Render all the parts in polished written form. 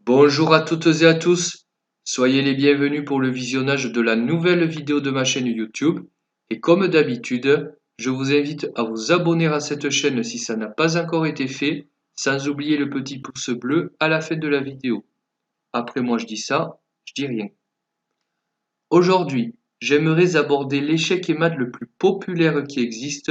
Bonjour à toutes et à tous, soyez les bienvenus pour le visionnage de la nouvelle vidéo de ma chaîne YouTube. Et comme d'habitude, je vous invite à vous abonner à cette chaîne si ça n'a pas encore été fait, sans oublier le petit pouce bleu à la fin de la vidéo. Après moi je dis ça, je dis rien. Aujourd'hui, j'aimerais aborder l'échec et mat le plus populaire qui existe,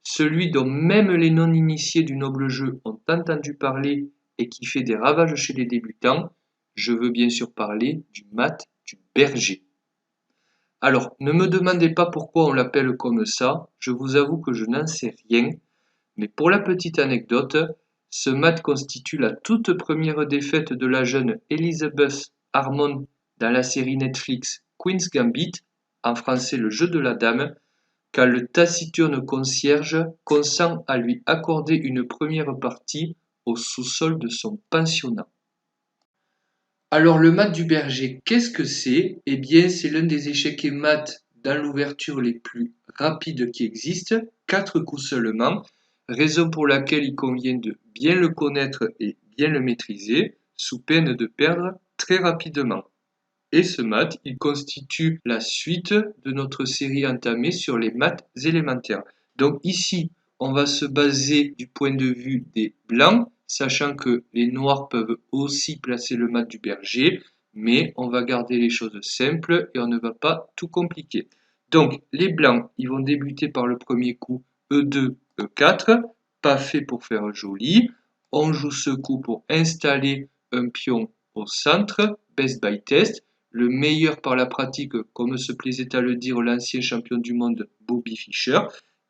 celui dont même les non-initiés du noble jeu ont entendu parler et qui fait des ravages chez les débutants. Je veux bien sûr parler du mat du berger. Alors, ne me demandez pas pourquoi on l'appelle comme ça, je vous avoue que je n'en sais rien, mais pour la petite anecdote, ce mat constitue la toute première défaite de la jeune Elizabeth Harmon dans la série Netflix Queen's Gambit, en français le jeu de la dame, quand le taciturne concierge consent à lui accorder une première partie au sous-sol de son pensionnat. Alors le mat du berger, qu'est-ce que c'est? Eh bien c'est l'un des échecs et mat dans l'ouverture les plus rapides qui existent, 4 coups seulement, raison pour laquelle il convient de bien le connaître et bien le maîtriser, sous peine de perdre très rapidement. Et ce mat, il constitue la suite de notre série entamée sur les maths élémentaires. Donc ici, on va se baser du point de vue des blancs, sachant que les noirs peuvent aussi placer le mat du berger, mais on va garder les choses simples et on ne va pas tout compliquer. Donc les blancs, ils vont débuter par le premier coup E2, E4, pas fait pour faire joli. On joue ce coup pour installer un pion au centre, best by test. Le meilleur par la pratique, comme se plaisait à le dire l'ancien champion du monde Bobby Fischer,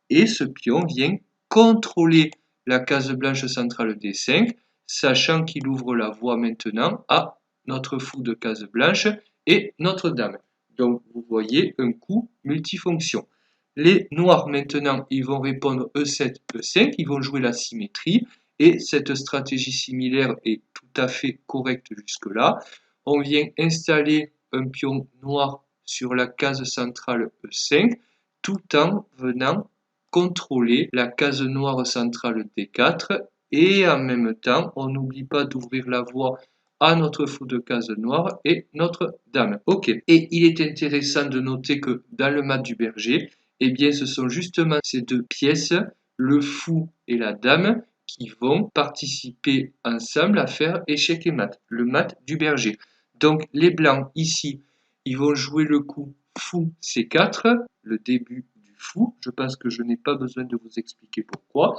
et ce pion vient contrôler la case blanche centrale D5, sachant qu'il ouvre la voie maintenant à notre fou de case blanche et notre dame. Donc vous voyez un coup multifonction. Les noirs maintenant, ils vont répondre E7, E5, ils vont jouer la symétrie, et cette stratégie similaire est tout à fait correcte jusque-là. On vient installer un pion noir sur la case centrale E5 tout en venant contrôler la case noire centrale D4 et en même temps on n'oublie pas d'ouvrir la voie à notre fou de case noire et notre dame. Ok. Et il est intéressant de noter que dans le mat du berger, eh bien ce sont justement ces deux pièces, le fou et la dame, qui vont participer ensemble à faire échec et mat, le mat du berger. Donc les blancs ici, ils vont jouer le coup fou C4, le début du fou. Je pense que je n'ai pas besoin de vous expliquer pourquoi.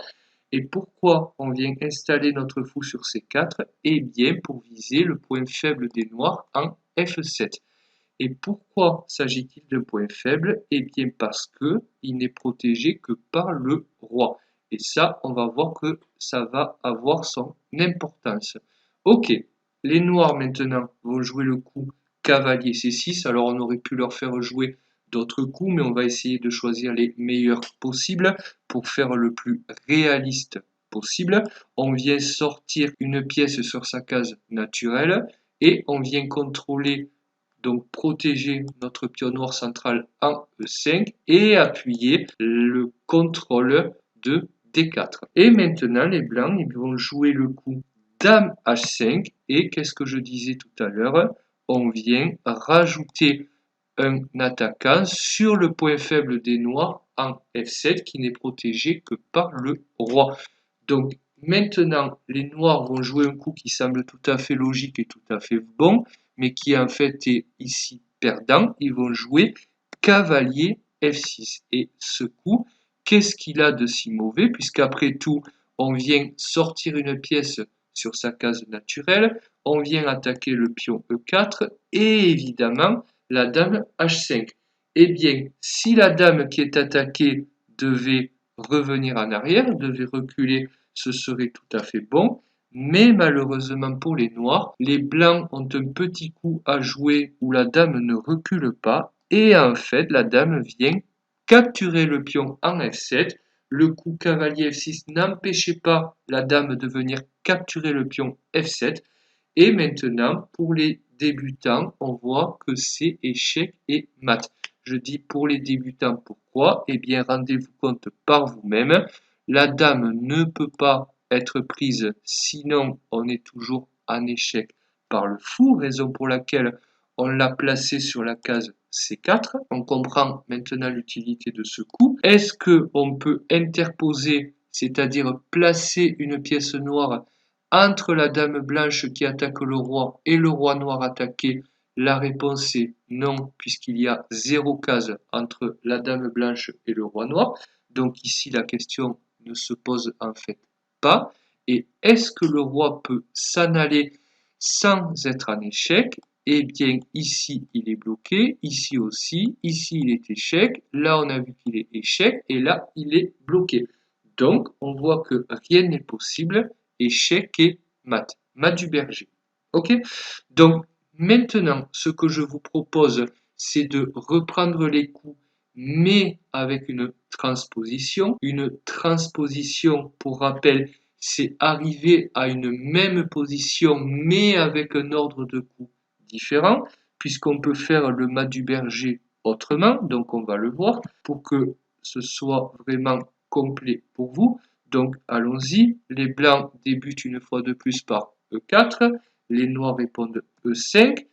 Et pourquoi on vient installer notre fou sur C4? Eh bien pour viser le point faible des noirs en F7. Et pourquoi s'agit-il d'un point faible? Eh bien parce qu'il n'est protégé que par le roi. Et ça, on va voir que ça va avoir son importance. Ok, les noirs maintenant vont jouer le coup cavalier C6. Alors on aurait pu leur faire jouer d'autres coups, mais on va essayer de choisir les meilleurs possibles pour faire le plus réaliste possible. On vient sortir une pièce sur sa case naturelle et on vient contrôler, donc protéger notre pion noir central en E5 et appuyer le contrôle de D4. Et maintenant, les blancs, ils vont jouer le coup Dame H5 et qu'est-ce que je disais tout à l'heure? On vient rajouter un attaquant sur le point faible des noirs en F7 qui n'est protégé que par le roi. Donc maintenant, les noirs vont jouer un coup qui semble tout à fait logique et tout à fait bon, mais qui en fait est ici perdant. Ils vont jouer cavalier F6. Et ce coup, qu'est-ce qu'il a de si mauvais? Puisqu'après tout, on vient sortir une pièce sur sa case naturelle, on vient attaquer le pion E4 et évidemment la dame H5. Eh bien, si la dame qui est attaquée devait revenir en arrière, devait reculer, ce serait tout à fait bon. Mais malheureusement pour les noirs, les blancs ont un petit coup à jouer où la dame ne recule pas. Et en fait, la dame vient capturer le pion en F7. Le coup cavalier F6 n'empêchait pas la dame de venir capturer le pion F7. Et maintenant, pour les débutants, on voit que c'est échec et mat. Je dis pour les débutants, pourquoi? Eh bien, rendez-vous compte par vous-même. La dame ne peut pas être prise, sinon on est toujours en échec par le fou, raison pour laquelle on l'a placé sur la case C4. On comprend maintenant l'utilité de ce coup. Est-ce qu'on peut interposer, c'est-à-dire placer une pièce noire entre la dame blanche qui attaque le roi et le roi noir attaqué? La réponse est non, puisqu'il y a 0 case entre la dame blanche et le roi noir. Donc ici, la question ne se pose en fait pas. Et est-ce que le roi peut s'en aller sans être en échec? Eh bien, ici, il est bloqué, ici aussi, ici, il est échec, là, on a vu qu'il est échec, et là, il est bloqué. Donc, on voit que rien n'est possible, échec et mat, mat du berger. Ok? Donc, maintenant, ce que je vous propose, c'est de reprendre les coups, mais avec une transposition. Une transposition, pour rappel, c'est arriver à une même position, mais avec un ordre de coups différent, puisqu'on peut faire le mat du berger autrement, donc on va le voir, pour que ce soit vraiment complet pour vous. Donc allons-y, les blancs débutent une fois de plus par E4, les noirs répondent E5,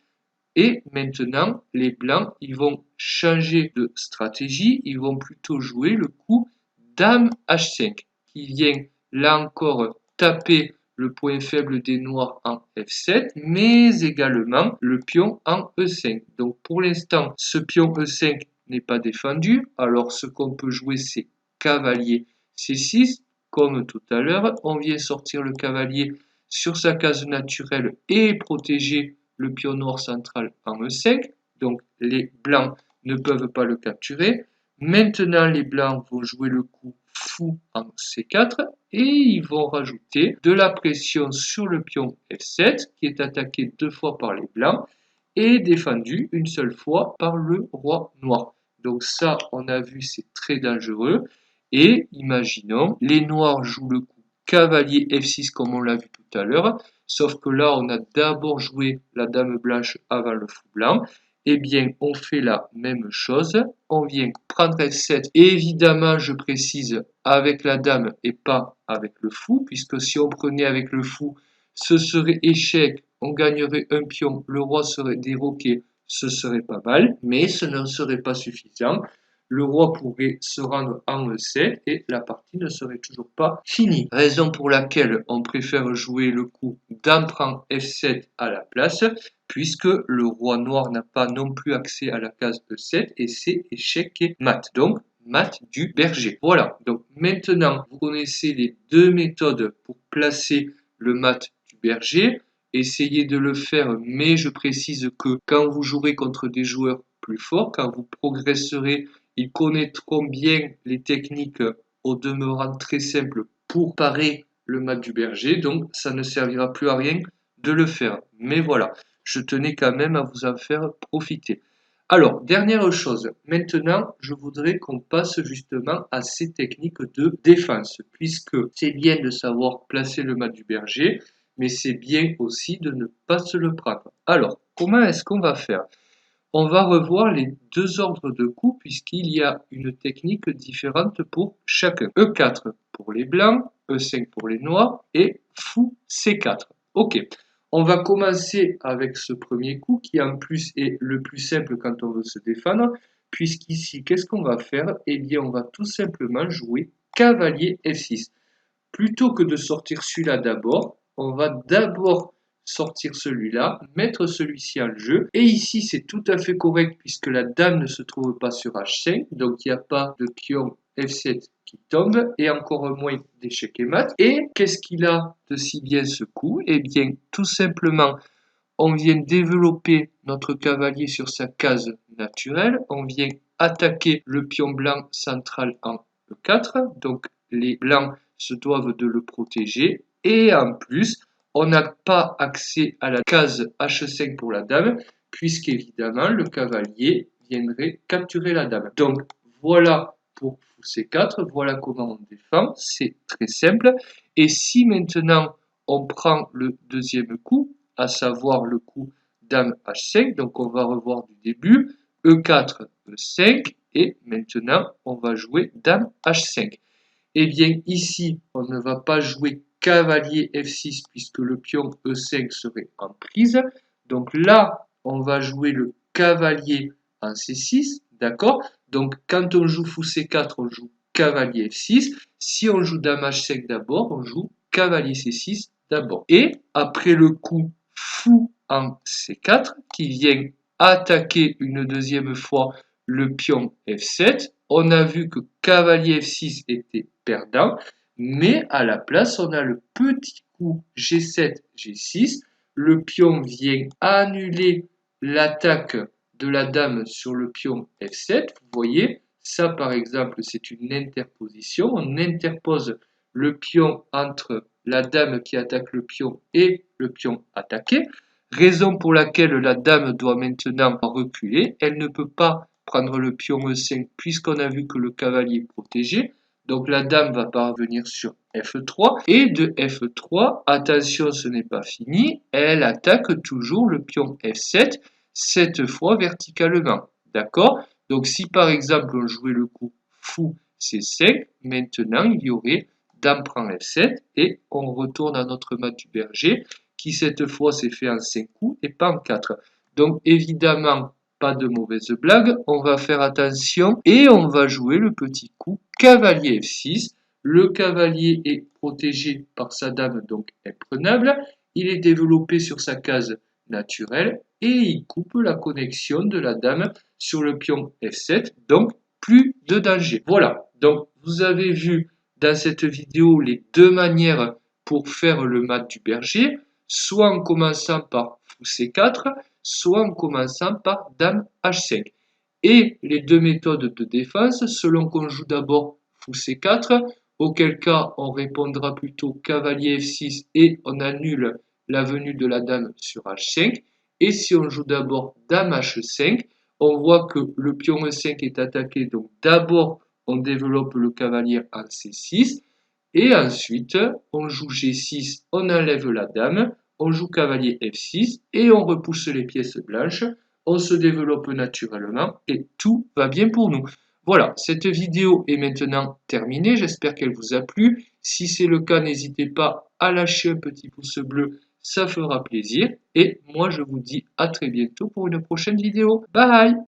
et maintenant les blancs, ils vont changer de stratégie, ils vont plutôt jouer le coup Dame H5, qui vient là encore taper le point faible des noirs en F7, mais également le pion en E5. Donc pour l'instant, ce pion E5 n'est pas défendu, alors ce qu'on peut jouer, c'est cavalier C6, comme tout à l'heure. On vient sortir le cavalier sur sa case naturelle et protéger le pion noir central en E5. Donc les blancs ne peuvent pas le capturer. Maintenant, les blancs vont jouer le coup fou en C4 et ils vont rajouter de la pression sur le pion F7 qui est attaqué 2 fois par les blancs et défendu une seule fois par le roi noir. Donc ça, on a vu, c'est très dangereux. Et imaginons, les noirs jouent le coup cavalier F6 comme on l'a vu tout à l'heure, sauf que là, on a d'abord joué la dame blanche avant le fou blanc. Eh bien, on fait la même chose. On vient prendre F7. Et évidemment, je précise, avec la dame et pas avec le fou, puisque si on prenait avec le fou, ce serait échec, on gagnerait un pion, le roi serait déroqué, ce serait pas mal, mais ce ne serait pas suffisant. Le roi pourrait se rendre en E7 et la partie ne serait toujours pas finie. Raison pour laquelle on préfère jouer le coup Dame prend F7 à la place, puisque le roi noir n'a pas non plus accès à la case E7 et c'est échec et mat. Donc, mat du berger. Voilà, donc maintenant vous connaissez les deux méthodes pour placer le mat du berger. Essayez de le faire, mais je précise que quand vous jouerez contre des joueurs plus forts, quand vous progresserez, ils connaîtront bien les techniques au demeurant très simples pour parer le mat du berger, donc ça ne servira plus à rien de le faire. Mais voilà, je tenais quand même à vous en faire profiter. Alors, dernière chose, maintenant, je voudrais qu'on passe justement à ces techniques de défense, puisque c'est bien de savoir placer le mat du berger, mais c'est bien aussi de ne pas se le prendre. Alors, comment est-ce qu'on va faire? On va revoir les deux ordres de coups, puisqu'il y a une technique différente pour chacun. E4 pour les blancs, E5 pour les noirs, et fou C4. Ok. On va commencer avec ce premier coup qui en plus est le plus simple quand on veut se défendre, puisqu'ici, qu'est-ce qu'on va faire? Eh bien, on va tout simplement jouer cavalier F6. Plutôt que de sortir celui-là d'abord, on va d'abord sortir celui-là, mettre celui-ci en jeu. Et ici, c'est tout à fait correct puisque la dame ne se trouve pas sur H5, donc il n'y a pas de pion F7 qui tombe, et encore moins d'échec et mat. Et qu'est-ce qu'il a de si bien ce coup? Eh bien, tout simplement, on vient développer notre cavalier sur sa case naturelle, on vient attaquer le pion blanc central en E4, donc les blancs se doivent de le protéger, et en plus, on n'a pas accès à la case H5 pour la dame, puisqu'évidemment, le cavalier viendrait capturer la dame. Donc, voilà pour fou C4, voilà comment on défend, c'est très simple. Et si maintenant, on prend le deuxième coup, à savoir le coup Dame H5, donc on va revoir du début, E4, E5, et maintenant, on va jouer Dame H5. Eh bien, ici, on ne va pas jouer cavalier F6 puisque le pion E5 serait en prise. Donc là, on va jouer le cavalier en C6, d'accord? Donc quand on joue fou C4, on joue cavalier F6. Si on joue dame H5 d'abord, on joue cavalier C6 d'abord. Et après le coup fou en C4, qui vient attaquer une deuxième fois le pion F7, on a vu que cavalier F6 était perdant, mais à la place, on a le petit coup G7, G6. Le pion vient annuler l'attaque de la dame sur le pion F7. Vous voyez, ça par exemple, c'est une interposition. On interpose le pion entre la dame qui attaque le pion et le pion attaqué. Raison pour laquelle la dame doit maintenant reculer. Elle ne peut pas prendre le pion E5 puisqu'on a vu que le cavalier est protégé. Donc la dame va parvenir sur F3. Et de F3, attention, ce n'est pas fini. Elle attaque toujours le pion F7, cette fois verticalement. D'accord? Donc si par exemple on jouait le coup fou C5, maintenant il y aurait dame prend F7 et on retourne à notre mat du berger qui cette fois s'est fait en 5 coups et pas en 4. Donc évidemment, pas de mauvaise blague, on va faire attention et on va jouer le petit coup cavalier F6. Le cavalier est protégé par sa dame, donc imprenable. Il est développé sur sa case naturelle et il coupe la connexion de la dame sur le pion F7, donc plus de danger. Voilà, donc vous avez vu dans cette vidéo les deux manières pour faire le mat du berger, soit en commençant par fou C4, soit en commençant par dame H5. Et les deux méthodes de défense, selon qu'on joue d'abord fou C4, auquel cas on répondra plutôt cavalier F6 et on annule la venue de la dame sur H5. Et si on joue d'abord dame H5, on voit que le pion E5 est attaqué, donc d'abord on développe le cavalier en C6, et ensuite on joue G6, on enlève la dame, on joue cavalier F6, et on repousse les pièces blanches, on se développe naturellement, et tout va bien pour nous. Voilà, cette vidéo est maintenant terminée, j'espère qu'elle vous a plu. Si c'est le cas, n'hésitez pas à lâcher un petit pouce bleu, ça fera plaisir. Et moi, je vous dis à très bientôt pour une prochaine vidéo. Bye!